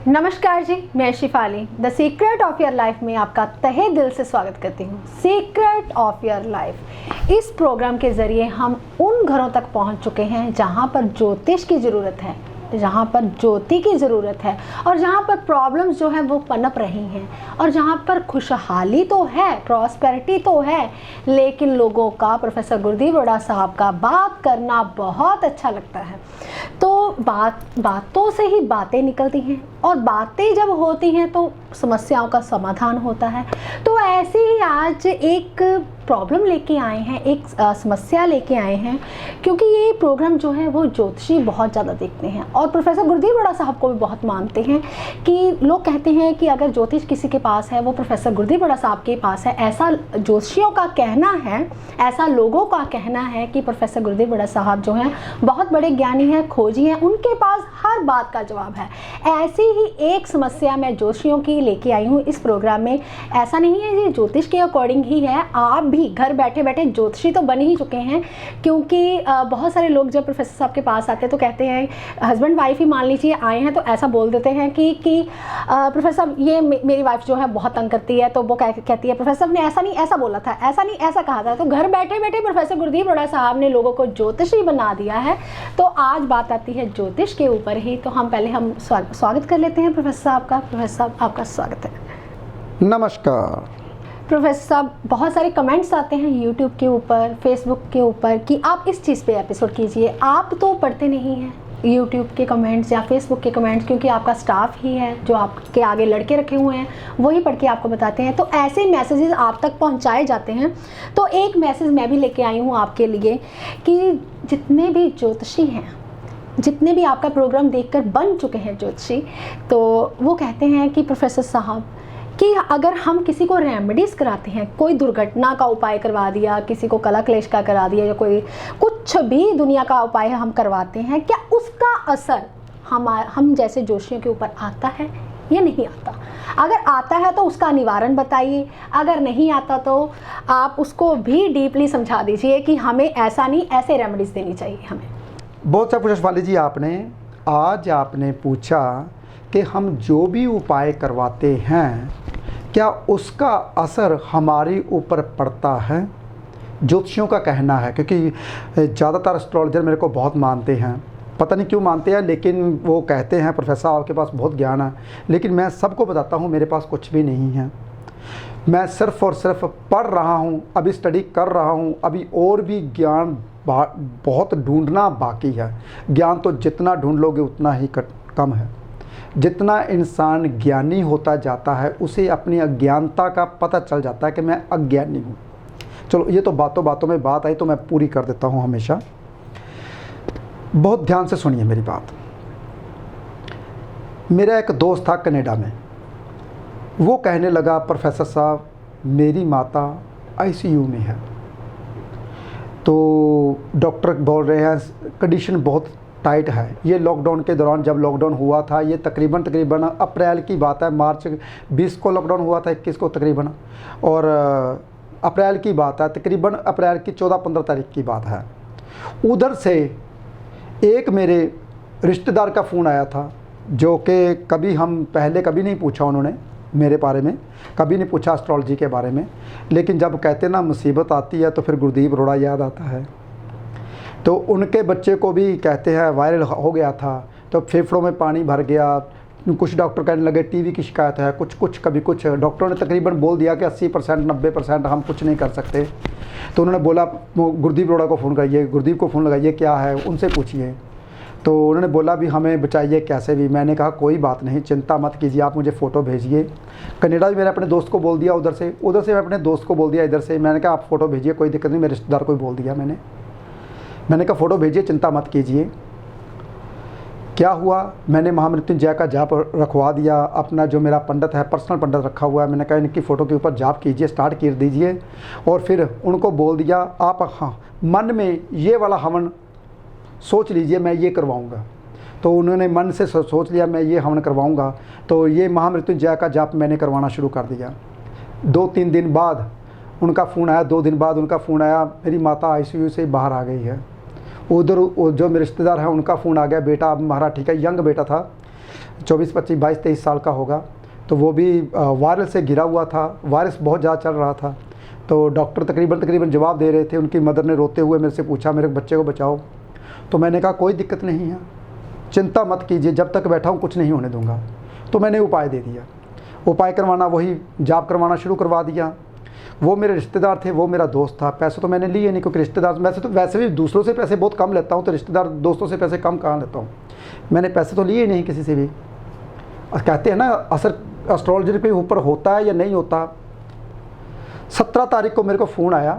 नमस्कार जी, मैं Shifali the secret of your life में आपका तहे दिल से स्वागत करती हूँ। सीक्रेट ऑफ योर लाइफ इस प्रोग्राम के ज़रिए हम उन घरों तक पहुँच चुके हैं जहाँ पर ज्योतिष की ज़रूरत है, जहाँ पर ज्योति की ज़रूरत है और जहाँ पर प्रॉब्लम्स जो हैं वो पनप रही हैं और जहाँ पर खुशहाली तो है, प्रॉस्पेरिटी तो है, लेकिन लोगों का प्रोफेसर गुरदीप रोड़ा साहब का बात करना बहुत अच्छा लगता है। तो बातों से ही बातें निकलती हैं और बातें जब होती हैं तो समस्याओं का समाधान होता है। तो ऐसे ही आज एक प्रॉब्लम लेके आए हैं, एक समस्या लेके आए हैं, क्योंकि ये प्रोग्राम जो है वो ज्योतिषी बहुत ज़्यादा देखते हैं और प्रोफेसर गुरदीप रोड़ा साहब को भी बहुत मानते हैं कि लोग कहते हैं कि अगर ज्योतिष किसी के पास है वो प्रोफेसर गुरदीप रोड़ा साहब के पास है। ऐसा ज्योतिषियों का कहना है, ऐसा लोगों का कहना है कि प्रोफेसर गुरदीप रोड़ा साहब जो हैं बहुत बड़े ज्ञानी हैं, खोजी हैं, उनके पास हर बात का जवाब है। ऐसी ही एक समस्या मैं ज्योतिषियों की लेके आई हूँ इस प्रोग्राम में। ऐसा नहीं है ये ज्योतिष के अकॉर्डिंग ही है, आप भी घर बैठे बैठे ज्योतिषी तो बन ही चुके हैं, क्योंकि बहुत सारे लोग जब प्रोफेसर साहब के पास आते हैं तो कहते हैं, हस्बैंड वाइफ ही मान लीजिए आए हैं तो ऐसा बोल देते हैं कि प्रोफेसर साहब ये मेरी वाइफ जो है बहुत तंग करती है, तो वो कहती है प्रोफेसर साहब ने ऐसा नहीं ऐसा बोला था, ऐसा नहीं ऐसा कहा था। तो घर बैठे बैठे प्रोफेसर गुरदीप रोड़ा साहब ने लोगों को ज्योतिषी बना दिया है। तो आज बात आती है ज्योतिष के ऊपर ही। तो हम स्वागत कर लेते हैं प्रोफेसर साहब का। प्रोफेसर साहब आपका स्वागत है। नमस्कार प्रोफेसर साहब, बहुत सारे कमेंट्स आते हैं यूट्यूब के ऊपर, फेसबुक के ऊपर कि आप इस चीज़ पे एपिसोड कीजिए। आप तो पढ़ते नहीं हैं यूट्यूब के कमेंट्स या फेसबुक के कमेंट्स, क्योंकि आपका स्टाफ ही है जो आपके आगे लड़के रखे हुए हैं, वही पढ़ के आपको बताते हैं। तो ऐसे मैसेजेस आप तक पहुंचाए जाते हैं। तो एक मैसेज मैं भी लेके आई हूँ आपके लिए कि जितने भी ज्योतिषी हैं, जितने भी आपका प्रोग्राम देखकर बन चुके हैं ज्योतिषी, तो वो कहते हैं कि प्रोफेसर साहब कि अगर हम किसी को रेमेडीज़ कराते हैं, कोई दुर्घटना का उपाय करवा दिया, किसी को कला क्लेश का करा दिया, या कोई कुछ भी दुनिया का उपाय हम करवाते हैं, क्या उसका असर हम जैसे ज्योतिषियों के ऊपर आता है या नहीं आता? अगर आता है तो उसका निवारण बताइए, अगर नहीं आता तो आप उसको भी डीपली समझा दीजिए कि हमें ऐसा नहीं, ऐसे रेमेडीज़ देनी चाहिए हमें। बहुत अच्छा पूछा शिफाली जी आपने पूछा कि हम जो भी उपाय करवाते हैं क्या उसका असर हमारे ऊपर पड़ता है। ज्योतिषियों का कहना है, क्योंकि ज़्यादातर एस्ट्रोलॉजर मेरे को बहुत मानते हैं, पता नहीं क्यों मानते हैं, लेकिन वो कहते हैं प्रोफेसर आपके पास बहुत ज्ञान है। लेकिन मैं सबको बताता हूँ मेरे पास कुछ भी नहीं है। मैं सिर्फ़ और सिर्फ पढ़ रहा हूँ, अभी स्टडी कर रहा हूँ, अभी और भी ज्ञान बहुत ढूंढना बाकी है। ज्ञान तो जितना ढूंढ लोगे उतना ही कम है। जितना इंसान ज्ञानी होता जाता है उसे अपनी अज्ञानता का पता चल जाता है कि मैं अज्ञानी हूँ। चलो, ये तो बातों बातों में बात आई तो मैं पूरी कर देता हूँ हमेशा। बहुत ध्यान से सुनिए मेरी बात। मेरा एक दोस्त था कनाडा में, वो कहने लगा प्रोफेसर साहब मेरी माता आईसीयू में है। तो डॉक्टर बोल रहे हैं कंडीशन बहुत टाइट है। ये लॉकडाउन के दौरान, जब लॉकडाउन हुआ था, ये तकरीबन अप्रैल की बात है, मार्च 20 को लॉकडाउन हुआ था, 21 को तकरीबन, और अप्रैल की बात है, तकरीबन अप्रैल की 14-15 तारीख की बात है। उधर से एक मेरे रिश्तेदार का फ़ोन आया था, जो कि कभी नहीं पूछा उन्होंने मेरे बारे में, कभी नहीं पूछा एस्ट्रोलॉजी के बारे में, लेकिन जब कहते ना मुसीबत आती है तो फिर गुरदीप रोड़ा याद आता है। तो उनके बच्चे को भी कहते हैं वायरल हो गया था, तो फेफड़ों में पानी भर गया। कुछ डॉक्टर कहने लगे टीवी की शिकायत है, कभी कुछ डॉक्टरों ने तकरीबन बोल दिया कि 80% 90% हम कुछ नहीं कर सकते। तो उन्होंने बोला गुरदीप रोड़ा को फ़ोन करिए, गुरदीप को फ़ोन लगाइए, क्या है उनसे पूछिए। तो उन्होंने बोला भी हमें बचाइए कैसे भी। मैंने कहा कोई बात नहीं, चिंता मत कीजिए, आप मुझे फ़ोटो भेजिए। कनाडा भी मैंने अपने दोस्त को बोल दिया, उधर से मैं अपने दोस्त को बोल दिया, इधर से मैंने कहा आप फ़ोटो भेजिए, कोई दिक्कत नहीं। मेरे रिश्तेदार को भी बोल दिया मैंने कहा फ़ोटो भेजिए, चिंता मत कीजिए। क्या हुआ, मैंने महामृत्युंजय का जाप रखवा दिया। अपना जो मेरा पंडित है, पर्सनल पंडित रखा हुआ है, मैंने कहा इनकी फ़ोटो के ऊपर जाप कीजिए, स्टार्ट कर दीजिए। और फिर उनको बोल दिया आप मन में ये वाला हवन सोच लीजिए, मैं ये करवाऊँगा। तो उन्होंने मन से सोच लिया मैं ये हवन करवाऊँगा। तो ये महामृत्युंजय का जाप मैंने करवाना शुरू कर दिया। 2-3 दिन बाद उनका फ़ोन आया, 2 दिन बाद उनका फ़ोन आया, मेरी माता आईसीयू से बाहर आ गई है। उधर जो मेरे रिश्तेदार हैं उनका फ़ोन आ गया, बेटा अब हमारा ठीक है, यंग बेटा था, 24 25 22 23 साल का होगा। तो वो भी वायरस से घिरा हुआ था, वायरस बहुत ज़्यादा चल रहा था। तो डॉक्टर तकरीबन जवाब दे रहे थे। उनकी मदर ने रोते हुए मेरे से पूछा, मेरे बच्चे को बचाओ। तो मैंने कहा कोई दिक्कत नहीं है, चिंता मत कीजिए, जब तक बैठा हूँ कुछ नहीं होने दूंगा। तो मैंने उपाय दे दिया, उपाय करवाना, वही जाप करवाना शुरू करवा दिया। वो मेरे रिश्तेदार थे, वो मेरा दोस्त था। पैसे तो मैंने लिए नहीं, क्योंकि रिश्तेदार वैसे भी दूसरों से पैसे बहुत कम लेता हूँ, तो रिश्तेदार दोस्तों से पैसे कम कहाँ लेता हूँ। मैंने पैसे तो लिए नहीं किसी से भी। कहते हैं ना असर एस्ट्रोलॉजी के ऊपर होता है या नहीं होता। 17 तारीख को मेरे को फ़ोन आया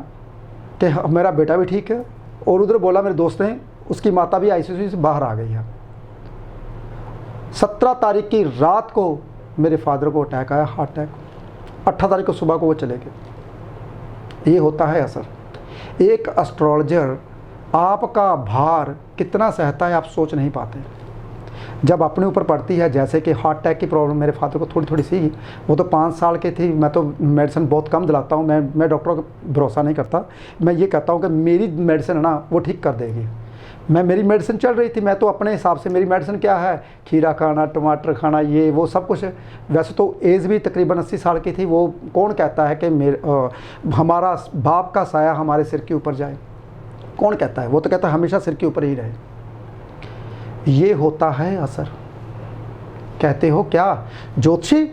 कि मेरा बेटा भी ठीक है, और उधर बोला मेरे दोस्त ने उसकी माता भी आईसीयू से बाहर आ गई है। 17 तारीख की रात को मेरे फादर को अटैक आया, हार्ट अटैक। 18 तारीख को सुबह को वो चले गए। ये होता है असर। एक एस्ट्रोलॉजर आपका भार कितना सहता है आप सोच नहीं पाते। जब अपने ऊपर पड़ती है, जैसे कि हार्ट अटैक की प्रॉब्लम मेरे फादर को थोड़ी थोड़ी सी, वो तो 5 साल के थी। मैं तो मेडिसिन बहुत कम दिलाता हूँ, मैं डॉक्टरों का भरोसा नहीं करता। मैं ये कहता हूँ कि मेरी मेडिसिन है ना वो ठीक कर देगी। मेरी मेडिसिन चल रही थी, मैं तो अपने हिसाब से, मेरी मेडिसिन क्या है, खीरा खाना, टमाटर खाना, ये वो सब कुछ। वैसे तो एज भी तकरीबन 80 साल की थी। वो कौन कहता है कि हमारा बाप का साया हमारे सिर के ऊपर जाए, कौन कहता है? वो तो कहता है हमेशा सिर के ऊपर ही रहे। ये होता है असर। कहते हो क्या ज्योतिषी,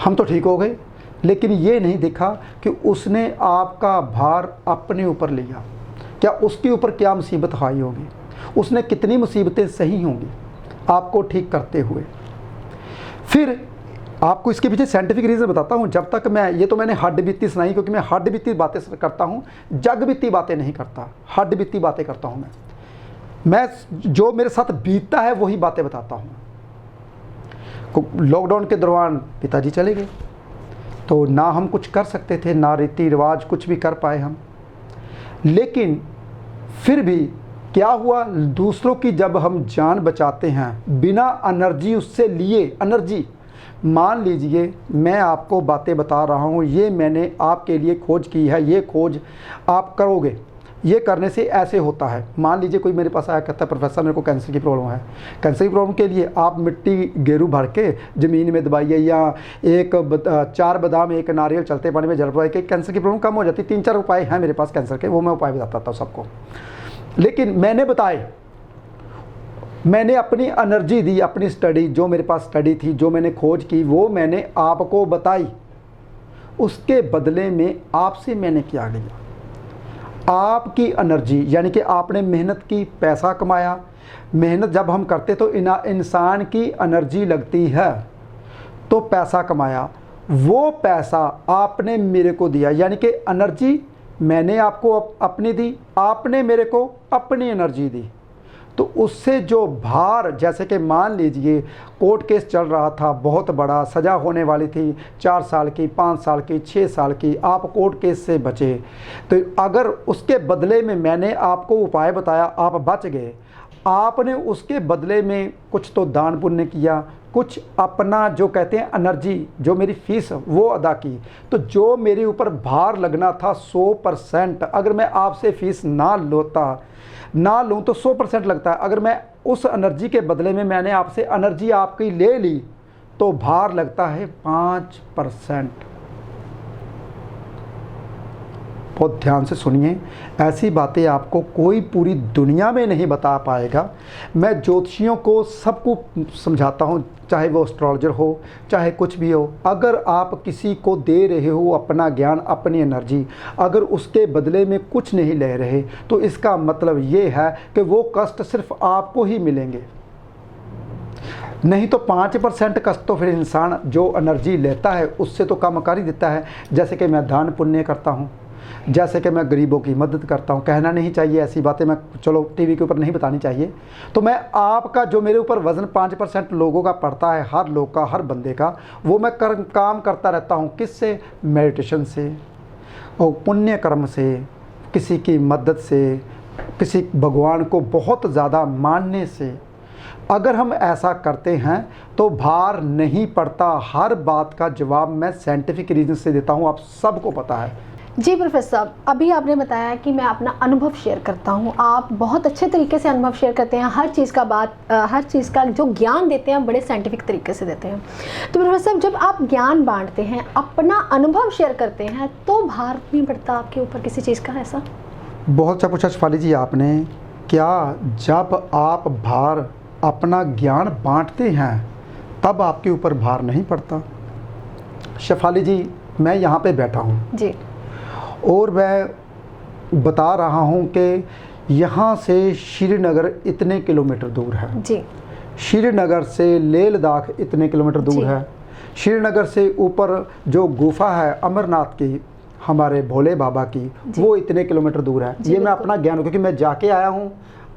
हम तो ठीक हो गए, लेकिन ये नहीं देखा कि उसने आपका भार अपने ऊपर लिया। क्या उसके ऊपर क्या मुसीबत आई होगी, उसने कितनी मुसीबतें सही होंगी आपको ठीक करते हुए। फिर आपको इसके पीछे साइंटिफिक रीज़न बताता हूँ। जब तक मैं, ये तो मैंने हड्ड बीती सुनाई, क्योंकि मैं हड्ड बीती बातें करता हूँ, जग बीती बातें नहीं करता, हड्ड बीती बातें करता हूँ। मैं जो मेरे साथ बीतता है वही बातें बताता हूँ। लॉकडाउन के दौरान पिताजी चले गए, तो ना हम कुछ कर सकते थे, ना रीति रिवाज कुछ भी कर पाए हम। लेकिन फिर भी क्या हुआ, दूसरों की जब हम जान बचाते हैं बिना एनर्जी उससे लिए, एनर्जी, मान लीजिए मैं आपको बातें बता रहा हूँ, ये मैंने आपके लिए खोज की है, ये खोज आप करोगे, ये करने से ऐसे होता है। मान लीजिए कोई मेरे पास आया, कहता है प्रोफेसर मेरे को कैंसर की प्रॉब्लम है। कैंसर की प्रॉब्लम के लिए आप मिट्टी गेरू भर के ज़मीन में दबाइए, या 4 बादाम 1 नारियल चलते पानी में जल पाए कि कैंसर की प्रॉब्लम कम हो जाती। 3-4 उपाय हैं मेरे पास कैंसर के, वो मैं उपाय बताता हूँ सबको। लेकिन मैंने बताए, मैंने अपनी एनर्जी दी, अपनी स्टडी, जो मेरे पास स्टडी थी, जो मैंने खोज की, वो मैंने आपको बताई। उसके बदले में आपसे मैंने क्या लिया, आपकी एनर्जी, यानी कि आपने मेहनत की, पैसा कमाया। मेहनत जब हम करते तो इंसान की एनर्जी लगती है, तो पैसा कमाया, वो पैसा आपने मेरे को दिया, यानी कि एनर्जी मैंने आपको अपनी दी, आपने मेरे को अपनी एनर्जी दी। तो उससे जो भार, जैसे कि मान लीजिए कोर्ट केस चल रहा था बहुत बड़ा, सज़ा होने वाली थी 4 साल की, 5 साल की, 6 साल की, आप कोर्ट केस से बचे। तो अगर उसके बदले में मैंने आपको उपाय बताया, आप बच गए, आपने उसके बदले में कुछ तो दान पुण्य किया, कुछ अपना जो कहते हैं एनर्जी, जो मेरी फ़ीस वो अदा की। तो जो मेरे ऊपर भार लगना था 100%, अगर मैं आपसे फ़ीस ना लूँ तो 100% लगता है। अगर मैं उस एनर्जी के बदले में मैंने आपसे एनर्जी आपकी ले ली तो भार लगता है 5%। बहुत ध्यान से सुनिए, ऐसी बातें आपको कोई पूरी दुनिया में नहीं बता पाएगा। मैं ज्योतिषियों को सबको समझाता हूँ, चाहे वो एस्ट्रोलॉजर हो, चाहे कुछ भी हो। अगर आप किसी को दे रहे हो अपना ज्ञान, अपनी एनर्जी, अगर उसके बदले में कुछ नहीं ले रहे, तो इसका मतलब ये है कि वो कष्ट सिर्फ आपको ही मिलेंगे। नहीं तो 5% कष्ट तो फिर इंसान जो एनर्जी लेता है उससे तो कम कर ही देता है। जैसे कि मैं दान पुण्य करता हूँ, जैसे कि मैं गरीबों की मदद करता हूँ। कहना नहीं चाहिए ऐसी बातें, मैं चलो टीवी के ऊपर नहीं बतानी चाहिए। तो मैं आपका जो मेरे ऊपर वज़न 5% लोगों का पड़ता है, हर लोग का, हर बंदे का, वो मैं काम करता रहता हूँ। किससे? मेडिटेशन से और पुण्य कर्म से, किसी की मदद से, किसी भगवान को बहुत ज़्यादा मानने से। अगर हम ऐसा करते हैं तो भार नहीं पड़ता। हर बात का जवाब मैं साइंटिफिक रीज़न से देता हूँ, आप सबको पता है। जी प्रोफेसर साहब, अभी आपने बताया कि मैं अपना अनुभव शेयर करता हूँ। आप बहुत अच्छे तरीके से अनुभव शेयर करते हैं, हर चीज़ का जो ज्ञान देते हैं बड़े साइंटिफिक तरीके से देते हैं। तो प्रोफेसर साहब, जब आप ज्ञान बांटते हैं, अपना अनुभव शेयर करते हैं, तो भार नहीं पड़ता आपके ऊपर किसी चीज़ का? ऐसा बहुत अच्छा पूछा शेफाली जी आपने। क्या जब आप भार अपना ज्ञान बांटते हैं तब आपके ऊपर भार नहीं पड़ता? शेफाली जी, मैं यहाँ पे बैठा हूँ जी, और मैं बता रहा हूँ कि यहाँ से श्रीनगर इतने किलोमीटर दूर है जी, श्रीनगर से लेह लद्दाख इतने किलोमीटर दूर जी। है। श्रीनगर से ऊपर जो गुफा है अमरनाथ की, हमारे भोले बाबा की, वो इतने किलोमीटर दूर है। ये मैं अपना ज्ञान, क्योंकि मैं जाके आया हूँ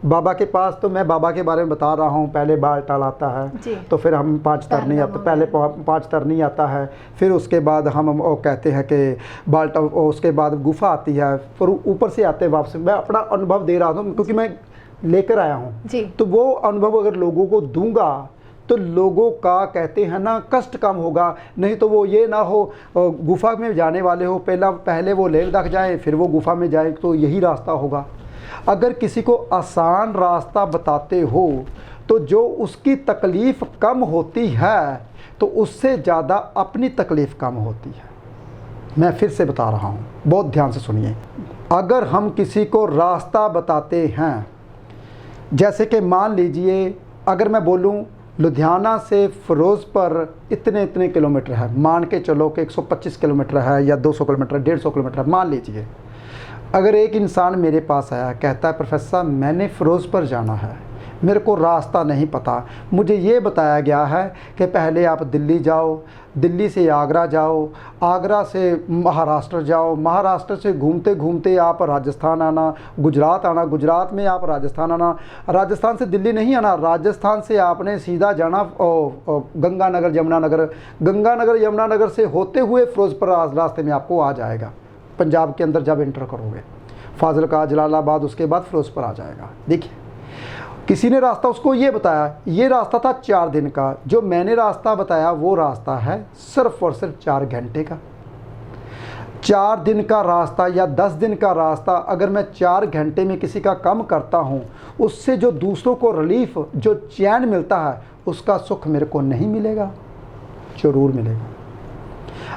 बाबा के पास, तो मैं बाबा के बारे में बता रहा हूँ। पहले बाल टाल आता है, तो फिर हम 5 तरनी आता, पहले 5 तरनी आता है, फिर उसके बाद हम वो कहते हैं कि बाल टाल, उसके बाद गुफा आती है, फिर ऊपर से आते हैं वापस। मैं अपना अनुभव दे रहा हूँ क्योंकि मैं लेकर आया हूँ। तो वो अनुभव अगर लोगों को दूंगा तो लोगों का, कहते हैं ना, कष्ट कम होगा। नहीं तो वो ये ना हो गुफा में जाने वाले हो, पहले वो लेह लद्दाख जाए फिर वो गुफा में जाए, तो यही रास्ता होगा। अगर किसी को आसान रास्ता बताते हो तो जो उसकी तकलीफ़ कम होती है तो उससे ज़्यादा अपनी तकलीफ़ कम होती है। मैं फिर से बता रहा हूँ, बहुत ध्यान से सुनिए। अगर हम किसी को रास्ता बताते हैं, जैसे कि मान लीजिए अगर मैं बोलूँ लुधियाना से फ़िरोज़पुर इतने किलोमीटर है, मान के चलो कि 125 किलोमीटर है या 200 किलोमीटर, 150 किलोमीटर है, मान लीजिए। अगर एक इंसान मेरे पास आया, कहता है प्रोफेसर साहब मैंने फ़िरोज़पुर जाना है, मेरे को रास्ता नहीं पता, मुझे ये बताया गया है कि पहले आप दिल्ली जाओ, दिल्ली से आगरा जाओ, आगरा से महाराष्ट्र जाओ, महाराष्ट्र से घूमते घूमते आप राजस्थान आना, गुजरात आना, गुजरात में आप राजस्थान आना, राजस्थान से दिल्ली नहीं आना, राजस्थान से आपने सीधा जाना गंगानगर यमुनानगर, गंगानगर यमुनानगर से होते हुए फ़िरोज़पुर रास्ते में आपको आ जाएगा। पंजाब के अंदर जब एंटर करोगे फाजिलका, जलालाबाद, उसके बाद फ़िरोज़पुर आ जाएगा। देखिए, किसी ने रास्ता उसको ये बताया, ये रास्ता था 4 दिन का, जो मैंने रास्ता बताया वो रास्ता है सिर्फ और सिर्फ 4 घंटे का। 4 दिन का रास्ता या 10 दिन का रास्ता अगर मैं 4 घंटे में किसी का कम करता हूँ, उससे जो दूसरों को रिलीफ, जो चैन मिलता है, उसका सुख मेरे को नहीं मिलेगा? जरूर मिलेगा।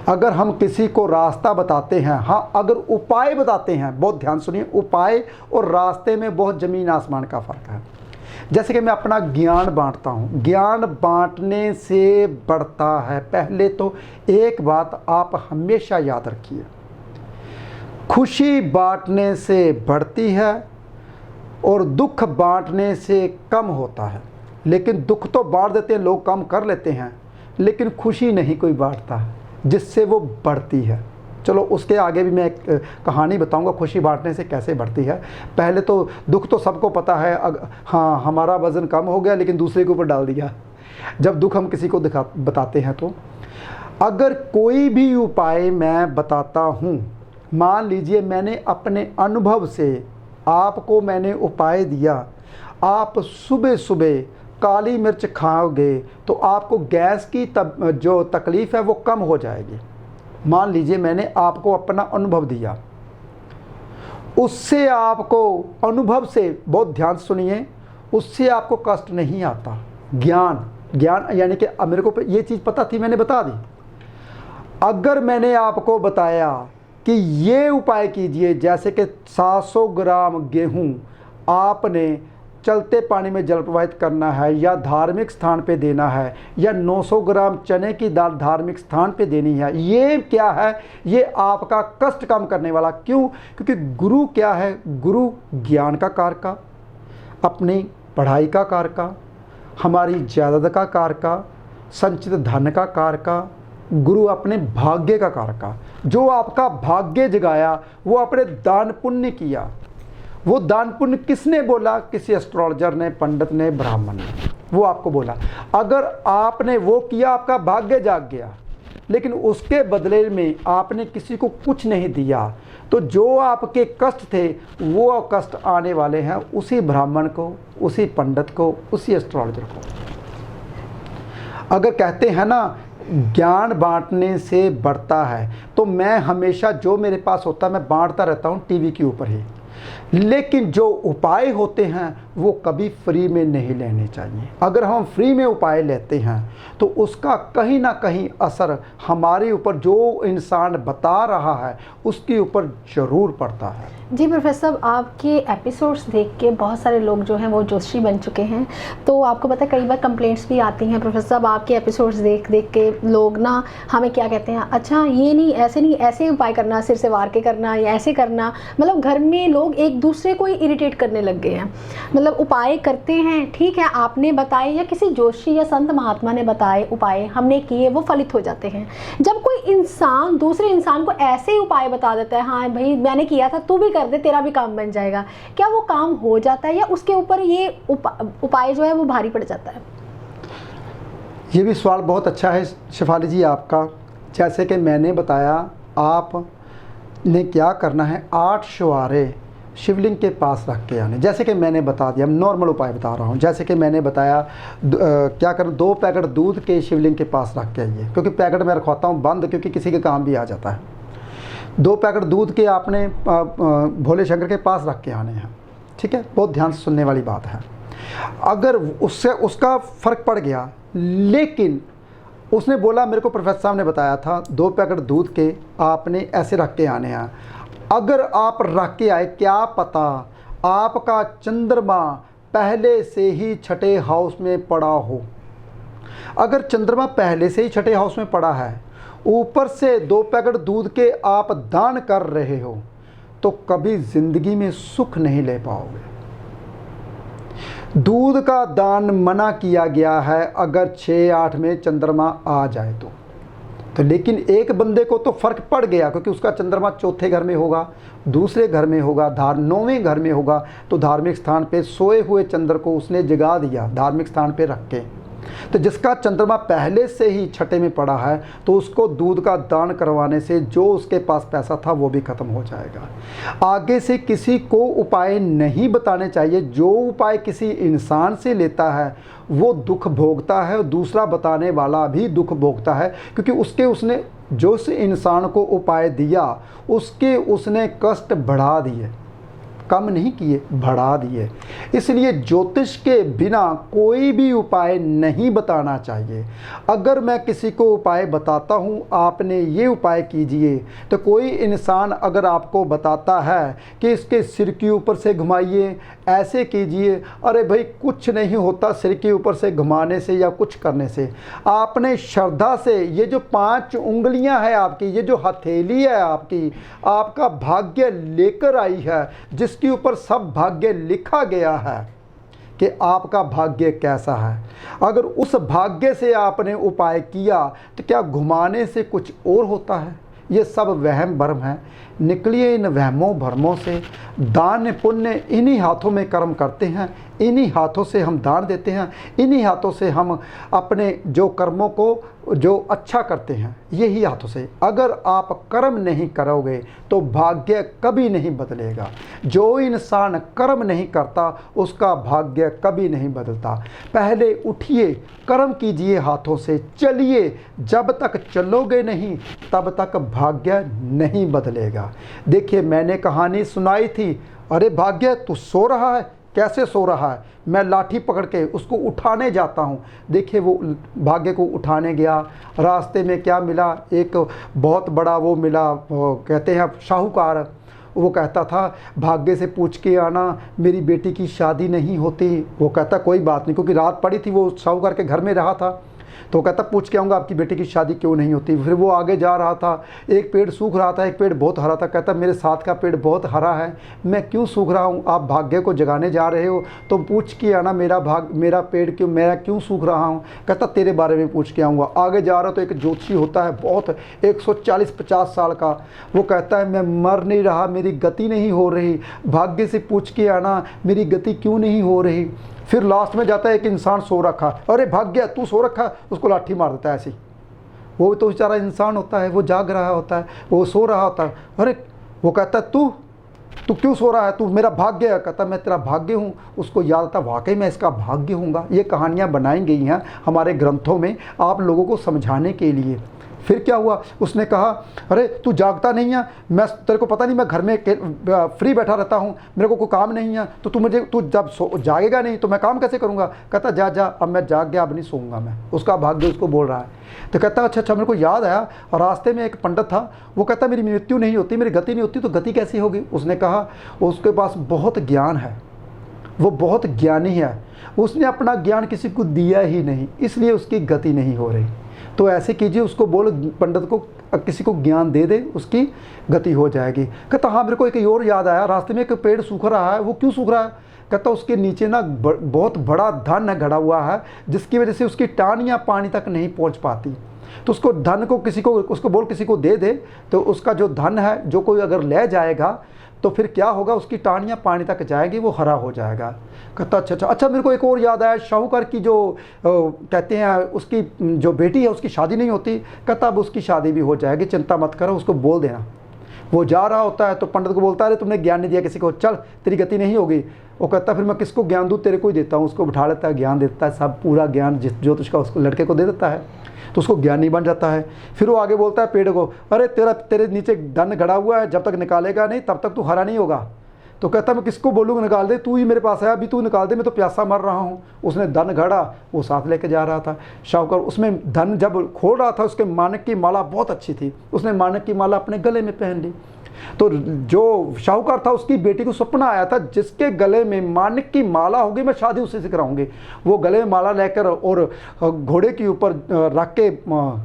अगर हम किसी को रास्ता बताते हैं, हाँ अगर उपाय बताते हैं, बहुत ध्यान सुनिए, उपाय और रास्ते में बहुत ज़मीन आसमान का फ़र्क है। जैसे कि मैं अपना ज्ञान बांटता हूँ, ज्ञान बांटने से बढ़ता है। पहले तो एक बात आप हमेशा याद रखिए, खुशी बांटने से बढ़ती है और दुख बांटने से कम होता है। लेकिन दुख तो बांट देते हैं लोग, कम कर लेते हैं, लेकिन खुशी नहीं कोई बांटता जिससे वो बढ़ती है। चलो उसके आगे भी मैं एक कहानी बताऊंगा खुशी बांटने से कैसे बढ़ती है। पहले तो दुख तो सबको पता है, हाँ हमारा वज़न कम हो गया लेकिन दूसरे के ऊपर डाल दिया। जब दुख हम किसी को बताते हैं, तो अगर कोई भी उपाय मैं बताता हूँ, मान लीजिए मैंने अपने अनुभव से आपको मैंने उपाय दिया, आप सुबह सुबह काली मिर्च खाओगे तो आपको गैस की जो तकलीफ़ है वो कम हो जाएगी। मान लीजिए मैंने आपको अपना अनुभव दिया, उससे आपको अनुभव से, बहुत ध्यान सुनिए, उससे आपको कष्ट नहीं आता। ज्ञान यानी कि मेरे को ये चीज़ पता थी, मैंने बता दी। अगर मैंने आपको बताया कि ये उपाय कीजिए, जैसे कि 700 ग्राम गेहूँ आपने चलते पानी में जल प्रवाहित करना है या धार्मिक स्थान पे देना है, या 900 ग्राम चने की दाल धार्मिक स्थान पे देनी है, ये क्या है? ये आपका कष्ट कम करने वाला। क्यों? क्योंकि गुरु क्या है? गुरु ज्ञान का कारका, अपनी पढ़ाई का कारका, हमारी जायदाद का कारका, संचित धन का कारका, गुरु अपने भाग्य का कारका। जो आपका भाग्य जगाया वो अपने दान पुण्य किया। वो दान पुण्य किसने बोला? किसी एस्ट्रोलॉजर ने, पंडित ने, ब्राह्मण ने, वो आपको बोला। अगर आपने वो किया, आपका भाग्य जाग गया, लेकिन उसके बदले में आपने किसी को कुछ नहीं दिया, तो जो आपके कष्ट थे वो कष्ट आने वाले हैं उसी ब्राह्मण को, उसी पंडित को, उसी एस्ट्रोलॉजर को। अगर कहते हैं ना ज्ञान बांटने से बढ़ता है। तो मैं हमेशा जो मेरे पास होता है मैं बांटता रहता हूँ टीवी के ऊपर ही, लेकिन जो उपाय होते हैं वो कभी फ्री में नहीं लेने चाहिए। अगर हम फ्री में उपाय लेते हैं तो उसका कहीं ना कहीं असर हमारे ऊपर, जो इंसान बता रहा है उसके ऊपर ज़रूर पड़ता है। जी प्रोफेसर साहब, आपके एपिसोड्स देख के बहुत सारे लोग जो हैं वो जोशी बन चुके हैं। तो आपको पता है कई बार कंप्लेंट्स भी आती हैं प्रोफेसर साहब, आपके एपिसोड्स देख देख के लोग ना हमें क्या कहते हैं, अच्छा ये नहीं, ऐसे उपाय करना, सिर से वार के करना या ऐसे करना। मतलब घर में लोग एक दूसरे को ही इरिटेट करने लग गए हैं। मतलब उपाय करते हैं, ठीक है, आपने बताए या किसी जोशी या संत महात्मा ने बताए उपाय, हमने किए, वो फलित हो जाते हैं। जब कोई इंसान दूसरे इंसान को ऐसे ही उपाय बता देता है, हाँ भाई मैंने किया था, तू भी कर दे, तेरा भी काम बन जाएगा, क्या वो काम हो जाता है या उसके ऊपर ये उपाय जो है वो भारी पड़ जाता है? ये भी सवाल बहुत अच्छा है शेफाली जी आपका। जैसे कि मैंने बताया, आपने क्या करना है, 8 शुआरे शिवलिंग के पास रख के आने। जैसे कि मैंने बता दिया, नॉर्मल उपाय बता रहा हूँ। जैसे कि मैंने बताया क्या करना, 2 पैकेट दूध के शिवलिंग के पास रख के आइए, क्योंकि पैकेट मैं रखवाता हूँ बंद, क्योंकि किसी के काम भी आ जाता है। 2 पैकेट दूध के आपने भोले शंकर के पास रख के आने हैं, ठीक है, बहुत ध्यान से सुनने वाली बात है। अगर उससे उसका फ़र्क पड़ गया, लेकिन उसने बोला मेरे को प्रोफेसर साहब ने बताया था 2 पैकेट दूध के आपने ऐसे रख के आने हैं, अगर आप रख के आए, क्या पता आपका चंद्रमा पहले से ही छठे हाउस में पड़ा हो। अगर चंद्रमा पहले से ही छठे हाउस में पड़ा है, ऊपर से 2 पैकेट दूध के आप दान कर रहे हो, तो कभी ज़िंदगी में सुख नहीं ले पाओगे। दूध का दान मना किया गया है अगर 6-8 में चंद्रमा आ जाए तो लेकिन एक बंदे को तो फ़र्क पड़ गया, क्योंकि उसका चंद्रमा चौथे घर में होगा, दूसरे घर में होगा, 9वें घर में होगा, तो धार्मिक स्थान पे सोए हुए चंद्र को उसने जगा दिया धार्मिक स्थान पे रख के। तो जिसका चंद्रमा पहले से ही छठे में पड़ा है, तो उसको दूध का दान करवाने से जो उसके पास पैसा था वो भी ख़त्म हो जाएगा। आगे से किसी को उपाय नहीं बताने चाहिए। जो उपाय किसी इंसान से लेता है वो दुख भोगता है, और दूसरा बताने वाला भी दुख भोगता है, क्योंकि उसने जो उस इंसान को उपाय दिया उसने कष्ट बढ़ा दिए, कम नहीं किए, बढ़ा दिए। इसलिए ज्योतिष के बिना कोई भी उपाय नहीं बताना चाहिए। अगर मैं किसी को उपाय बताता हूँ, आपने ये उपाय कीजिए, तो कोई इंसान अगर आपको बताता है कि इसके सिर के ऊपर से घुमाइए, ऐसे कीजिए, अरे भाई कुछ नहीं होता सिर के ऊपर से घुमाने से या कुछ करने से। आपने श्रद्धा से, ये जो 5 उंगलियां हैं आपकी, ये जो हथेली है आपकी, आपका भाग्य लेकर आई है, जिसके ऊपर सब भाग्य लिखा गया है कि आपका भाग्य कैसा है। अगर उस भाग्य से आपने उपाय किया, तो क्या घुमाने से कुछ और होता है? ये सब वहम भ्रम है। निकलिए इन वहमों भ्रमों से। दान पुण्य इन्हीं हाथों में कर्म करते हैं, इन्हीं हाथों से हम दान देते हैं, इन्हीं हाथों से हम अपने जो कर्मों को जो अच्छा करते हैं, यही हाथों से। अगर आप कर्म नहीं करोगे तो भाग्य कभी नहीं बदलेगा। जो इंसान कर्म नहीं करता उसका भाग्य कभी नहीं बदलता। पहले उठिए, कर्म कीजिए हाथों से, चलिए। जब तक चलोगे नहीं तब तक भाग्य नहीं बदलेगा। देखिए, मैंने कहानी सुनाई थी, अरे भाग्य तू सो रहा है, कैसे सो रहा है? मैं लाठी पकड़ के उसको उठाने जाता हूँ। देखिए, वो भाग्य को उठाने गया, रास्ते में क्या मिला, एक बहुत बड़ा वो मिला, कहते हैं शाहूकार। वो कहता था भाग्य से पूछ के आना, मेरी बेटी की शादी नहीं होती। वो कहता कोई बात नहीं, क्योंकि रात पड़ी थी, वो शाहूकार के घर में रहा था। तो कहता पूछ के आऊँगा आपकी बेटी की शादी क्यों नहीं होती। फिर वो आगे जा रहा था, एक पेड़ सूख रहा था, एक पेड़ बहुत हरा था। कहता मेरे साथ का पेड़ बहुत हरा है, मैं क्यों सूख रहा हूँ? आप भाग्य को जगाने जा रहे हो तो पूछ के आना मेरा पेड़ क्यों, मैं क्यों सूख रहा हूँ? कहता तेरे बारे में पूछ के आऊँगा। आगे जा रहा तो एक ज्योतिषी होता है, बहुत 140-50 साल का। वो कहता है मैं मर नहीं रहा, मेरी गति नहीं हो रही, भाग्य से पूछ के आना मेरी गति क्यों नहीं हो रही। फिर लास्ट में जाता है एक इंसान सो रखा, अरे भाग्य तू सो रखा, उसको लाठी मार देता है ऐसी। वो तो बेचारा इंसान होता है, वो जाग रहा होता है, वो सो रहा होता है। अरे वो कहता है तू तू क्यों सो रहा है, तू मेरा भाग्य है। कहता मैं तेरा भाग्य हूँ। उसको याद आता वाकई मैं इसका भाग्य हूँगा। ये कहानियाँ बनाई गई हैं हमारे ग्रंथों में आप लोगों को समझाने के लिए। फिर क्या हुआ, उसने कहा अरे तू जागता नहीं है, मैं तेरे को पता नहीं मैं घर में फ्री बैठा रहता हूँ, मेरे को कोई काम नहीं है, तो तू जब जागेगा नहीं तो मैं काम कैसे करूँगा। कहता जा जा, अब मैं जाग गया, अब नहीं सोऊंगा मैं। उसका भाग्य उसको बोल रहा है। तो कहता अच्छा अच्छा, मेरे को याद आया, और रास्ते में एक पंडित था, वो कहता मेरी मृत्यु नहीं होती, मेरी गति नहीं होती, तो गति कैसी होगी। उसने कहा उसके पास बहुत ज्ञान है, वो बहुत ज्ञानी है, उसने अपना ज्ञान किसी को दिया ही नहीं, इसलिए उसकी गति नहीं हो रही। तो ऐसे कीजिए, उसको बोल पंडित को किसी को ज्ञान दे दे, उसकी गति हो जाएगी। कहता हाँ मेरे को एक और याद आया, रास्ते में एक पेड़ सूख रहा है। वो क्यों सूख रहा है। कहता उसके नीचे ना बहुत बड़ा धन गड़ा हुआ है, जिसकी वजह से उसकी टाहनियाँ पानी तक नहीं पहुंच पाती। तो उसको धन को उसको बोल किसी को दे दे, तो उसका जो धन है जो कोई अगर ले जाएगा तो फिर क्या होगा, उसकी टाहनियाँ पानी तक जाएगी, वो हरा हो जाएगा। कहता अच्छा अच्छा अच्छा, मेरे को एक और याद आया, शाहूकार की जो कहते हैं उसकी जो बेटी है उसकी शादी नहीं होती। कहता अब उसकी शादी भी हो जाएगी, चिंता मत करो, उसको बोल देना। वो जा रहा होता है तो पंडित को बोलता है अरे तुमने ज्ञान नहीं दिया किसी को, चल तेरी गति नहीं होगी। वो कहता फिर मैं किसको ज्ञान दूँ, तेरे को ही देता हूँ। उसको बिठा लेता है, ज्ञान देता है, सब पूरा ज्ञान जो तुझका उसको लड़के को दे देता है, तो उसको ज्ञानी बन जाता है। फिर वो आगे बोलता है पेड़ को अरे तेरे नीचे धन गड़ा हुआ है, जब तक निकालेगा नहीं तब तक तू हरा नहीं होगा। तो कहता मैं किसको बोलूँगा निकाल दे, तू ही मेरे पास है, अभी तू निकाल दे, मैं तो प्यासा मर रहा हूँ। उसने धन गड़ा, वो साथ लेके जा रहा था। शाहूकार उसमें धन जब खोल रहा था, उसके माणिक की माला बहुत अच्छी थी, उसने माणिक की माला अपने गले में पहन ली। तो जो शाहूकार था उसकी बेटी को सपना आया था जिसके गले में माणिक की माला होगी मैं शादी उसी से कराऊंगी। वो गले में माला लेकर और घोड़े के ऊपर रख के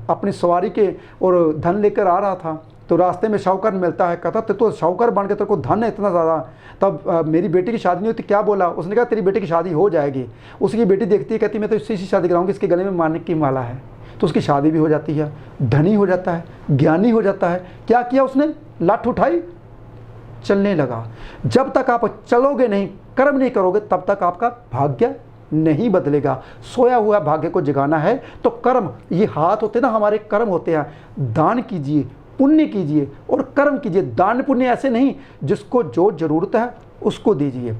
अपनी सवारी के और धन लेकर आ रहा था। तो रास्ते में शाहूकार मिलता है। कहता तो शाहूकार बन के तेरे को धन है इतना ज़्यादा, तब मेरी बेटी की शादी नहीं होती, क्या बोला। उसने कहा तेरी बेटी की शादी हो जाएगी। उसकी बेटी देखती है, कहती मैं तो इससे शादी कराऊंगी, इसके गले में माणिक की माला है। तो उसकी शादी भी हो जाती है, धनी हो जाता है, ज्ञानी हो जाता है। क्या किया उसने, लाठ उठाई, चलने लगा। जब तक आप चलोगे नहीं, कर्म नहीं करोगे, तब तक आपका भाग्य नहीं बदलेगा। सोया हुआ भाग्य को जगाना है तो कर्म, ये हाथ होते ना हमारे, कर्म होते हैं। दान कीजिए, पुण्य कीजिए और कर्म कीजिए। दान पुण्य ऐसे नहीं, जिसको जो ज़रूरत है उसको दीजिए।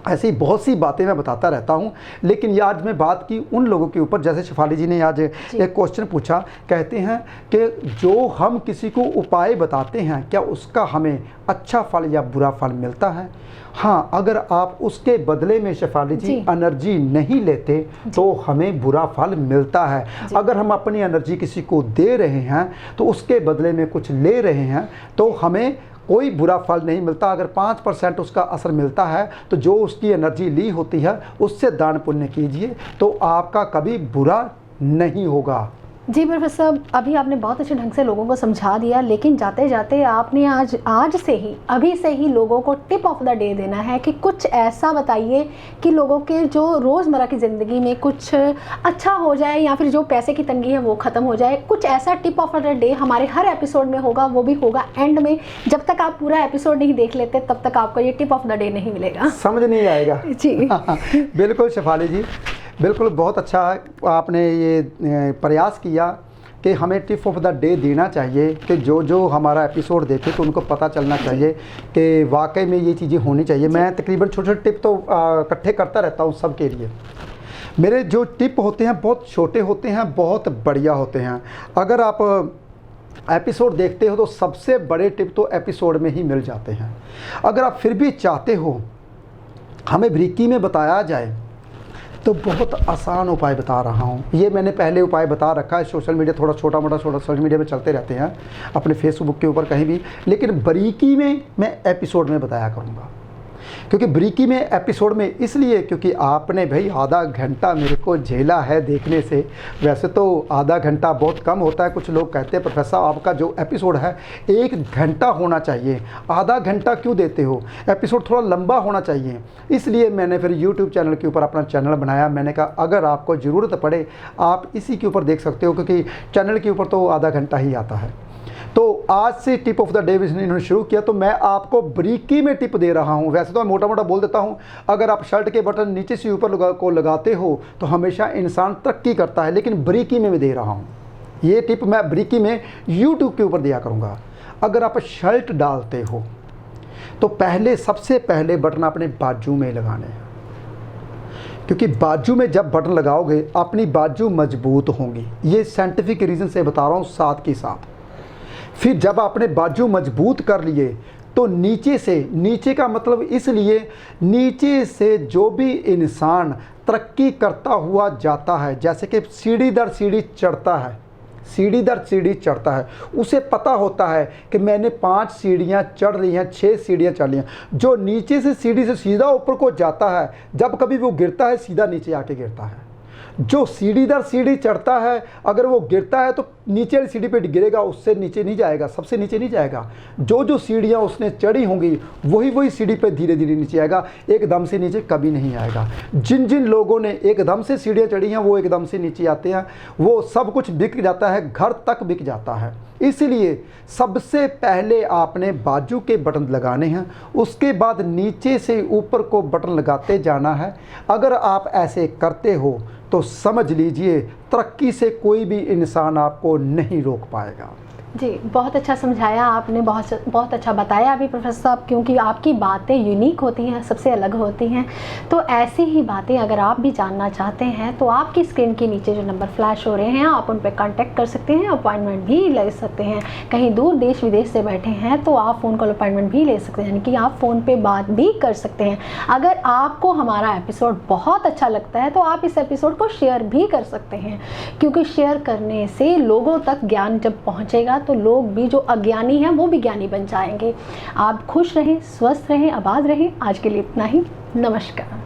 ऐसी बहुत सी बातें मैं बताता रहता हूँ, लेकिन ये आज मैं बात की उन लोगों के ऊपर, जैसे शेफाली जी ने आज एक क्वेश्चन पूछा। कहते हैं कि जो हम किसी को उपाय बताते हैं, क्या उसका हमें अच्छा फल या बुरा फल मिलता है। हाँ, अगर आप उसके बदले में शेफाली जी एनर्जी नहीं लेते तो हमें बुरा फल मिलता है। अगर हम अपनी एनर्जी किसी को दे रहे हैं तो उसके बदले में कुछ ले रहे हैं तो हमें कोई बुरा फल नहीं मिलता। अगर 5% उसका असर मिलता है तो जो उसकी एनर्जी ली होती है उससे दान पुण्य कीजिए, तो आपका कभी बुरा नहीं होगा। जी प्रोफेसर साहब, अभी आपने बहुत अच्छे ढंग से लोगों को समझा दिया, लेकिन जाते जाते आपने आज से ही, अभी से ही लोगों को टिप ऑफ द डे देना है कि कुछ ऐसा बताइए कि लोगों के जो रोज़मर्रा की ज़िंदगी में कुछ अच्छा हो जाए, या फिर जो पैसे की तंगी है वो ख़त्म हो जाए। कुछ ऐसा टिप ऑफ द डे हमारे हर एपिसोड में होगा, वो भी होगा एंड में। जब तक आप पूरा एपिसोड नहीं देख लेते तब तक आपको ये टिप ऑफ द डे नहीं मिलेगा, समझ नहीं आएगा। जी बिल्कुल शेफाली जी, बिल्कुल बहुत अच्छा आपने ये प्रयास किया कि हमें टिप ऑफ द डे देना चाहिए, कि जो जो हमारा एपिसोड देखे तो उनको पता चलना चाहिए कि वाकई में ये चीज़ें होनी चाहिए। मैं तकरीबन छोटे छोटे टिप तो इकट्ठे करता रहता हूँ सबके लिए। मेरे जो टिप होते हैं बहुत छोटे होते हैं, बहुत बढ़िया होते हैं। अगर आप एपिसोड देखते हो तो सबसे बड़े टिप तो एपिसोड में ही मिल जाते हैं। अगर आप फिर भी चाहते हो हमें ब्रीकी में बताया जाए तो बहुत आसान उपाय बता रहा हूँ। ये मैंने पहले उपाय बता रखा है, सोशल मीडिया थोड़ा छोटा मोटा सोशल मीडिया में चलते रहते हैं, अपने फेसबुक के ऊपर कहीं भी, लेकिन बारीकी में मैं एपिसोड में बताया करूँगा। क्योंकि बारीकी में एपिसोड में इसलिए क्योंकि आपने भाई आधा घंटा मेरे को झेला है देखने से। वैसे तो आधा घंटा बहुत कम होता है, कुछ लोग कहते हैं प्रोफेसर आपका जो एपिसोड है 1 घंटा होना चाहिए, आधा घंटा क्यों देते हो, एपिसोड थोड़ा लंबा होना चाहिए। इसलिए मैंने फिर यूट्यूब चैनल के ऊपर अपना चैनल बनाया। मैंने कहा अगर आपको ज़रूरत पड़े आप इसी के ऊपर देख सकते हो, क्योंकि चैनल के ऊपर तो आधा घंटा ही आता है। तो आज से टिप ऑफ द डे इन्होंने शुरू किया, तो मैं आपको बारीकी में टिप दे रहा हूं। वैसे तो मैं मोटा मोटा बोल देता हूं, अगर आप शर्ट के बटन नीचे से ऊपर को लगाते हो तो हमेशा इंसान तरक्की करता है, लेकिन बारीकी में मैं दे रहा हूं। ये टिप मैं बारीकी में यूट्यूब के ऊपर दिया करूंगा। अगर आप शर्ट डालते हो तो पहले सबसे पहले बटन अपने बाजू में लगाने हैं, क्योंकि बाजू में जब बटन लगाओगे अपनी बाजू मजबूत होंगी। ये साइंटिफिक रीज़न से बता रहा हूँ साथ के साथ। फिर जब आपने बाजू मजबूत कर लिए तो नीचे से, नीचे का मतलब इसलिए नीचे से जो भी इंसान तरक्की करता हुआ जाता है, जैसे कि सीढ़ी दर सीढ़ी चढ़ता है, सीढ़ी दर सीढ़ी चढ़ता है, उसे पता होता है कि मैंने 5 सीढ़ियाँ चढ़ ली हैं, 6 सीढ़ियाँ चढ़ ली हैं। जो नीचे से सीढ़ी से सीधा ऊपर को जाता है, जब कभी वो गिरता है सीधा नीचे आके गिरता है। जो सीढ़ी दर सीढ़ी चढ़ता है, अगर वो गिरता है तो नीचे वाली सीढ़ी पे गिरेगा, उससे नीचे नहीं जाएगा, सबसे नीचे नहीं जाएगा। जो जो सीढ़ियाँ उसने चढ़ी होंगी वही सीढ़ी पे धीरे धीरे नीचे आएगा, एकदम से नीचे कभी नहीं आएगा। जिन जिन लोगों ने एकदम से सीढ़ियाँ चढ़ी हैं वो एकदम से नीचे आते हैं, वो सब कुछ बिक जाता है, घर तक बिक जाता है। इसलिए सबसे पहले आपने बाजू के बटन लगाने हैं, उसके बाद नीचे से ऊपर को बटन लगाते जाना है। अगर आप ऐसे करते हो तो समझ लीजिए तरक्की से कोई भी इंसान आपको नहीं रोक पाएगा। जी, बहुत अच्छा समझाया आपने, बहुत अच्छा बताया अभी प्रोफेसर साहब, क्योंकि आपकी बातें यूनिक होती हैं, सबसे अलग होती हैं। तो ऐसी ही बातें अगर आप भी जानना चाहते हैं तो आपकी स्क्रीन के नीचे जो नंबर फ्लैश हो रहे हैं आप उन पर कांटेक्ट कर सकते हैं, अपॉइंटमेंट भी ले सकते हैं। कहीं दूर देश विदेश से बैठे हैं तो आप फ़ोन कॉल अपॉइंटमेंट भी ले सकते हैं, यानी कि आप फ़ोन पर बात भी कर सकते हैं। अगर आपको हमारा एपिसोड बहुत अच्छा लगता है तो आप इस एपिसोड को शेयर भी कर सकते हैं, क्योंकि शेयर करने से लोगों तक ज्ञान जब पहुँचेगा तो लोग भी जो अज्ञानी हैं वो भी ज्ञानी बन जाएंगे। आप खुश रहें, स्वस्थ रहें, आबाद रहें। आज के लिए इतना ही। नमस्कार।